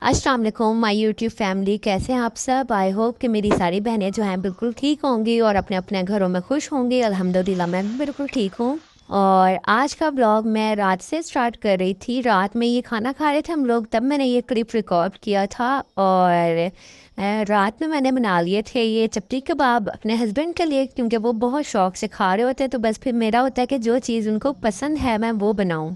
अस्सलाम वालेकुम my YouTube family, कैसे हैं आप सब। आई होप कि मेरी सारी बहनें जो हैं बिल्कुल ठीक होंगी और अपने अपने घरों में खुश होंगी। अल्हम्दुलिल्लाह मैं भी बिल्कुल ठीक हूँ। और आज का ब्लॉग मैं रात से स्टार्ट कर रही थी। रात में ये खाना खा रहे थे हम लोग, तब मैंने ये क्लिप रिकॉर्ड किया था। और रात में मैंने बना लिए थे ये चपटी कबाब अपने हस्बैंड के लिए, क्योंकि वो बहुत शौक से खा रहे होते हैं। तो बस फिर मेरा होता है कि जो चीज़ उनको पसंद है मैं वो बनाऊँ।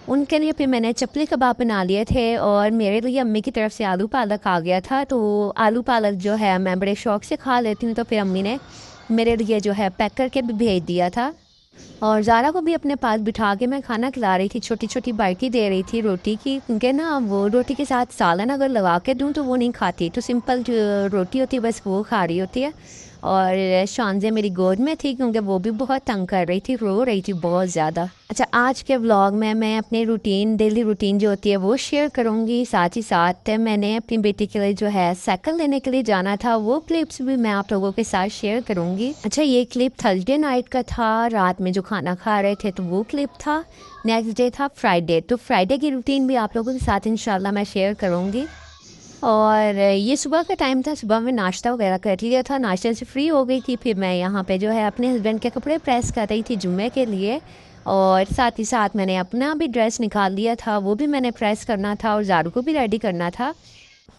उनके लिए फिर मैंने चपली कबाब बना लिए थे और मेरे लिए अम्मी की तरफ से आलू पालक आ गया था। तो आलू पालक जो है मैं बड़े शौक से खा लेती हूँ, तो फिर अम्मी ने मेरे लिए जो है पैक करके भी भेज दिया था। और ज़ारा को भी अपने पास बिठा के मैं खाना खिला रही थी, छोटी छोटी बाइटी दे रही थी रोटी की, क्योंकि ना वो रोटी के साथ सालन अगर लगा के दूँ तो वो नहीं खाती, तो सिंपल जो रोटी होती है बस वो खा रही होती है। और शानजे मेरी गोद में थी, क्योंकि वो भी बहुत तंग कर रही थी, रो रही थी बहुत ज़्यादा। अच्छा, आज के व्लॉग में मैं अपनी रूटीन, डेली रूटीन जो होती है वो शेयर करूँगी। साथ ही साथ मैंने अपनी बेटी के लिए जो है साइकिल लेने के लिए जाना था, वो क्लिप्स भी मैं आप लोगों के साथ शेयर करूँगी। अच्छा, ये क्लिप थर्सडे नाइट का था, रात में जो खाना खा रहे थे तो वो क्लिप था। नेक्स्ट डे था फ्राइडे, तो फ्राइडे की रूटीन भी आप लोगों के साथ इंशाल्लाह मैं शेयर करूँगी। और ये सुबह का टाइम था, सुबह में नाश्ता वगैरह कर लिया था, नाश्ते से फ्री हो गई थी। फिर मैं यहाँ पे जो है अपने हस्बैंड के कपड़े प्रेस कर रही थी जुम्मे के लिए। और साथ ही साथ मैंने अपना भी ड्रेस निकाल लिया था, वो भी मैंने प्रेस करना था और ज़ारू को भी रेडी करना था।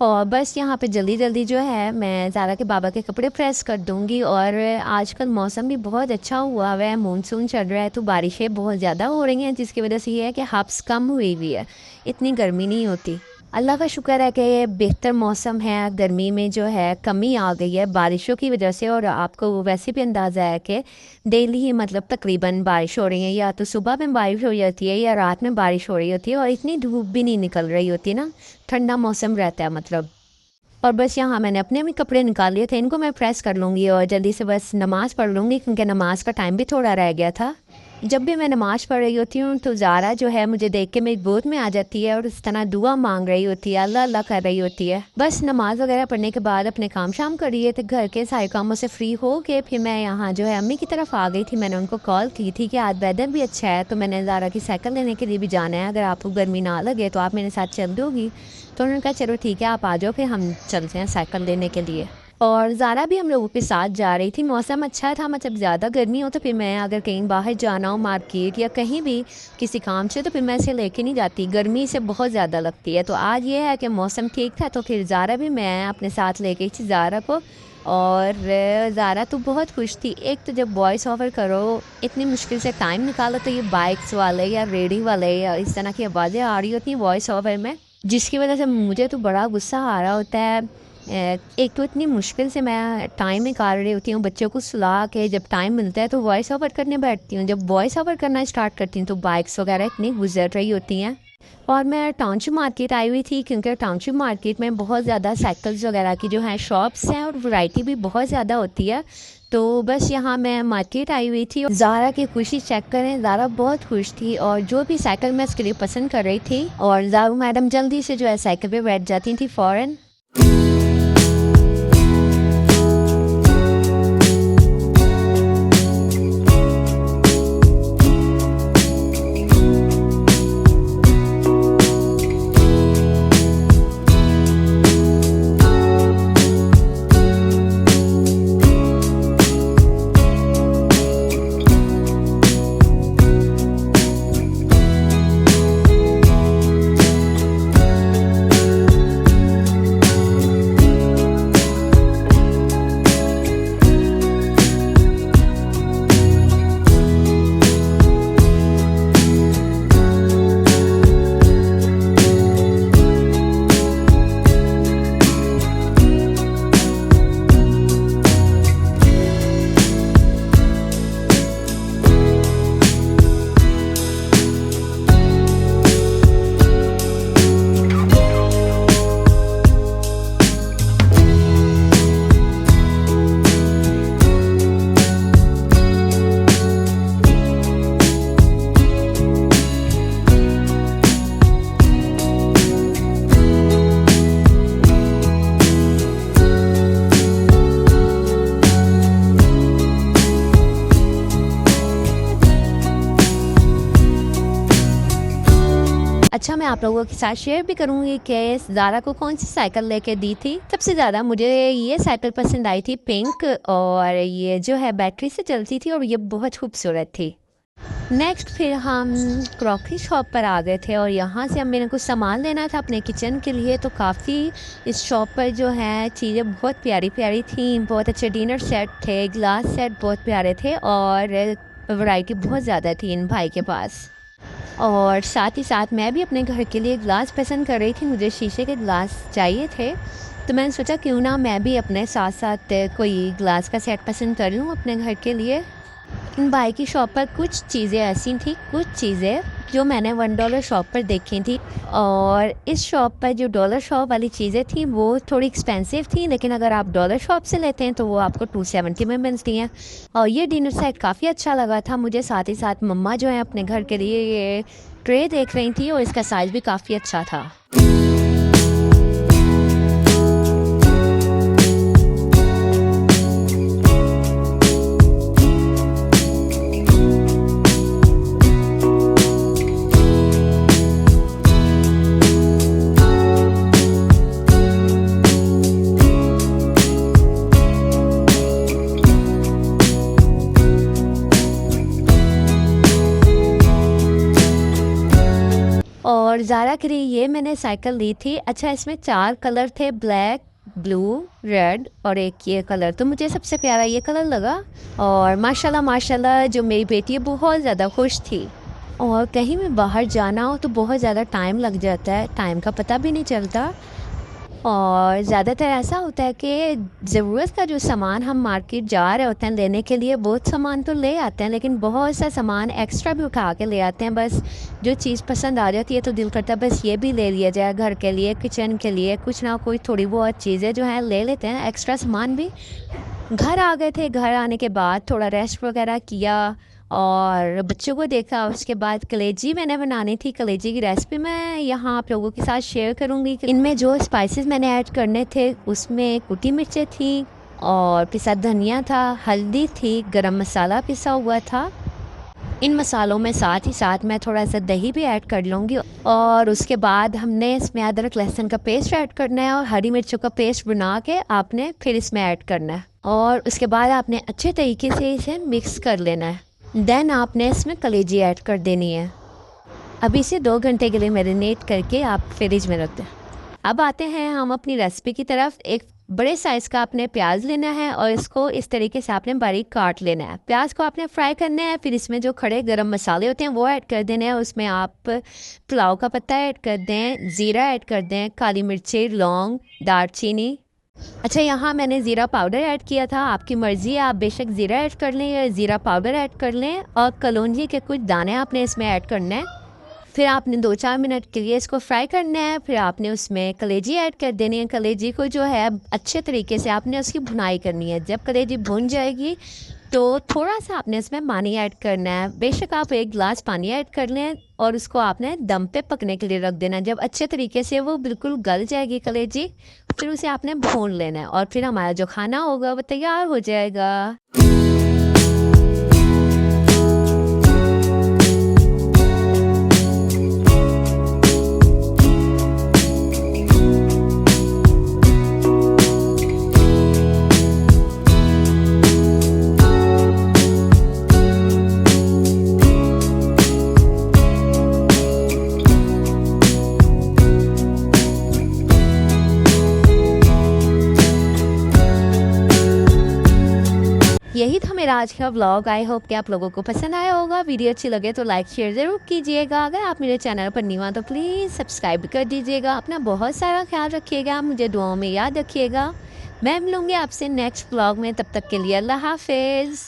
और बस यहाँ पे जल्दी जल्दी जो है मैं ज़ारा के बाबा के कपड़े प्रेस कर दूँगी। और आजकल मौसम भी बहुत अच्छा हुआ है, मानसून चल रहा है, तो बारिशें बहुत ज़्यादा हो रही हैं, जिसकी वजह से ये है कि हब्स कम हुई हुई है, इतनी गर्मी नहीं होती। अल्लाह का शुक्र है कि ये बेहतर मौसम है, गर्मी में जो है कमी आ गई है बारिशों की वजह से। और आपको वैसे भी अंदाज़ा है कि डेली ही मतलब तकरीबन बारिश हो रही है, या तो सुबह में बारिश हो जाती है या रात में बारिश हो रही होती है, और इतनी धूप भी नहीं निकल रही होती ना, ठंडा मौसम रहता है मतलब। और बस यहाँ मैंने अपने भी कपड़े निकाल लिए थे, इनको मैं प्रेस कर लूँगी और जल्दी से बस नमाज़ पढ़ लूँगी, क्योंकि नमाज़ का टाइम भी थोड़ा रह गया था। जब भी मैं नमाज़ पढ़ रही होती हूँ तो ज़ारा जो है मुझे देख के मेरी गोद में आ जाती है और इस तरह दुआ मांग रही होती है, अल्लाह अल्लाह कर रही होती है। बस नमाज़ वगैरह पढ़ने के बाद अपने काम शाम करिए तो घर के सारे कामों से फ्री हो के फिर मैं यहाँ जो है अम्मी की तरफ आ गई थी। मैंने उनको कॉल की थी कि आज वेदर भी अच्छा है, तो मैंने ज़ारा की साइकिल लेने के लिए भी जाना है, अगर आपको गर्मी ना लगे तो आप मेरे साथ चल दोगी। तो उन्होंने कहा चलो ठीक है, आप आ जाओ, फिर हम चलते हैं साइकिल लेने के लिए। और ज़ारा भी हम लोगों के साथ जा रही थी। मौसम अच्छा था, मतलब ज़्यादा गर्मी हो तो फिर मैं अगर कहीं बाहर जाना हो मार्केट या कहीं भी किसी काम से, तो फिर मैं इसे लेके नहीं जाती, गर्मी से बहुत ज़्यादा लगती है। तो आज ये है कि मौसम ठीक था, तो फिर ज़ारा भी मैं अपने साथ ले गई थी ज़ारा को। और ज़ारा तो बहुत खुश थी। एक तो जब वॉइस ओवर करो, इतनी मुश्किल से टाइम निकालो, तो ये बाइक्स वाले या रेडियो वाले या इस तरह की आवाज़ें आ रही होती हैं वॉइस ओवर में, जिसकी वजह से मुझे तो बड़ा गुस्सा आ रहा होता है। एक तो इतनी मुश्किल से मैं टाइम निकाल रही होती हूँ, बच्चों को सुला के जब टाइम मिलता है तो वॉइस ओवर करने बैठती हूँ। जब वॉइस ओवर करना स्टार्ट करती हूँ तो बाइक्स वगैरह इतनी गुजर रही होती हैं। और मैं टाउनशिप मार्केट आई हुई थी, क्योंकि टाउनशिप मार्केट में बहुत ज़्यादा साइकिल्स वगैरह की जो हैं शॉप्स हैं और वैरायटी भी बहुत ज़्यादा होती है। तो बस यहाँ मैं मार्केट आई हुई थी। ज़ारा की खुशी चेक करें, ज़ारा बहुत खुश थी और जो भी साइकिल मैं इसके लिए पसंद कर रही थी, और ज़ारू मैडम जल्दी से जो है साइकिल पे बैठ जाती थी फ़ौरन। अच्छा, मैं आप लोगों के साथ शेयर भी करूँगी कि ज़ारा को कौन सी साइकिल लेके दी थी। सबसे ज़्यादा मुझे ये साइकिल पसंद आई थी पिंक, और ये जो है बैटरी से चलती थी और ये बहुत खूबसूरत थी। नेक्स्ट फिर हम क्रॉकरी शॉप पर आ गए थे और यहाँ से अब मैंने कुछ सामान लेना था अपने किचन के लिए। तो काफ़ी इस शॉप पर जो है चीज़ें बहुत प्यारी प्यारी थी, बहुत अच्छे डिनर सेट थे, ग्लास सेट बहुत प्यारे थे और वैरायटी बहुत ज़्यादा थी इन भाई के पास। और साथ ही साथ मैं भी अपने घर के लिए ग्लास पसंद कर रही थी, मुझे शीशे के ग्लास चाहिए थे। तो मैंने सोचा क्यों ना मैं भी अपने साथ साथ कोई ग्लास का सेट पसंद कर लूँ अपने घर के लिए। इन भाई की शॉप पर कुछ चीज़ें ऐसी थी, कुछ चीज़ें जो मैंने $1 शॉप पर देखी थी, और इस शॉप पर जो डॉलर शॉप वाली चीज़ें थी वो थोड़ी एक्सपेंसिव थी, लेकिन अगर आप डॉलर शॉप से लेते हैं तो वो आपको 270 में मिलती हैं। और ये डिनर सेट काफ़ी अच्छा लगा था मुझे। साथ ही साथ मम्मा जो है अपने घर के लिए ये ट्रे देख रही थी और इसका साइज़ भी काफ़ी अच्छा था। और ज़ारा के लिए ये मैंने साइकिल ली थी। अच्छा, इसमें 4 कलर थे, ब्लैक, ब्लू, रेड और एक ये कलर। तो मुझे सबसे प्यारा ये कलर लगा और माशाल्लाह माशाल्लाह जो मेरी बेटी है बहुत ज़्यादा खुश थी। और कहीं भी बाहर जाना हो तो बहुत ज़्यादा टाइम लग जाता है, टाइम का पता भी नहीं चलता। और ज़्यादातर ऐसा होता है कि ज़रूरत का जो सामान हम मार्केट जा रहे होते हैं लेने के लिए, बहुत सामान तो ले आते हैं लेकिन बहुत सा सामान एक्स्ट्रा भी उठा के ले आते हैं। बस जो चीज़ पसंद आ जाती है तो दिल करता है बस ये भी ले लिया जाए, घर के लिए, किचन के लिए कुछ ना कोई थोड़ी बहुत चीज़ें जो हैं ले लेते हैं, एक्स्ट्रा सामान भी। घर आ गए थे, घर आने के बाद थोड़ा रेस्ट वगैरह किया और बच्चों को देखा। उसके बाद कलेजी मैंने बनानी थी, कलेजी की रेसिपी मैं यहाँ आप लोगों के साथ शेयर करूँगी। इनमें जो स्पाइसेस मैंने ऐड करने थे उसमें कुटी मिर्चें थी और पिसा धनिया था, हल्दी थी, गरम मसाला पिसा हुआ था। इन मसालों में साथ ही साथ मैं थोड़ा सा दही भी ऐड कर लूँगी और उसके बाद हमने इसमें अदरक लहसुन का पेस्ट ऐड करना है और हरी मिर्चों का पेस्ट बना के आपने फिर इसमें ऐड करना है और उसके बाद आपने अच्छे तरीके से इसे मिक्स कर लेना है। देन आपने इसमें कलेजी ऐड कर देनी है। अब इसे 2 घंटे के लिए मैरिनेट करके आप फ्रिज में रख दें। अब आते हैं हम अपनी रेसिपी की तरफ। एक बड़े साइज़ का आपने प्याज लेना है और इसको इस तरीके से आपने बारीक काट लेना है। प्याज को आपने फ्राई करना है, फिर इसमें जो खड़े गरम मसाले होते हैं वो ऐड कर देने हैं। उसमें आप पुलाव का पत्ता ऐड कर दें, ज़ीरा ऐड कर दें, काली मिर्ची, लौंग, दालचीनी। अच्छा, यहाँ मैंने ज़ीरा पाउडर ऐड किया था, आपकी मर्ज़ी है, आप बेशक ज़ीरा ऐड कर लें या ज़ीरा पाउडर ऐड कर लें। और कलौंजी के कुछ दाने आपने इसमें ऐड करना है। फिर आपने 2-4 मिनट के लिए इसको फ्राई करना है। फिर आपने उसमें कलेजी ऐड कर देनी है। कलेजी को जो है अच्छे तरीके से आपने उसकी भुनाई करनी है। जब कलेजी भुन जाएगी तो थोड़ा सा आपने इसमें पानी ऐड करना है। बेशक आप 1 गिलास पानी ऐड कर लें और उसको आपने दम पे पकने के लिए रख देना है। जब अच्छे तरीके से वो बिल्कुल गल जाएगी कलेजी, फिर उसे आपने भून लेना है और फिर हमारा जो खाना होगा वो तैयार हो जाएगा। यही था मेरा आज का व्लॉग। आई होप कि आप लोगों को पसंद आया होगा। वीडियो अच्छी लगे तो लाइक शेयर ज़रूर कीजिएगा। अगर आप मेरे चैनल पर न्यू हैं तो प्लीज़ सब्सक्राइब कर दीजिएगा। अपना बहुत सारा ख्याल रखिएगा, मुझे दुआओं में याद रखिएगा। मैं मिलूँगी आपसे नेक्स्ट व्लॉग में, तब तक के लिए अल्लाह हाफिज़।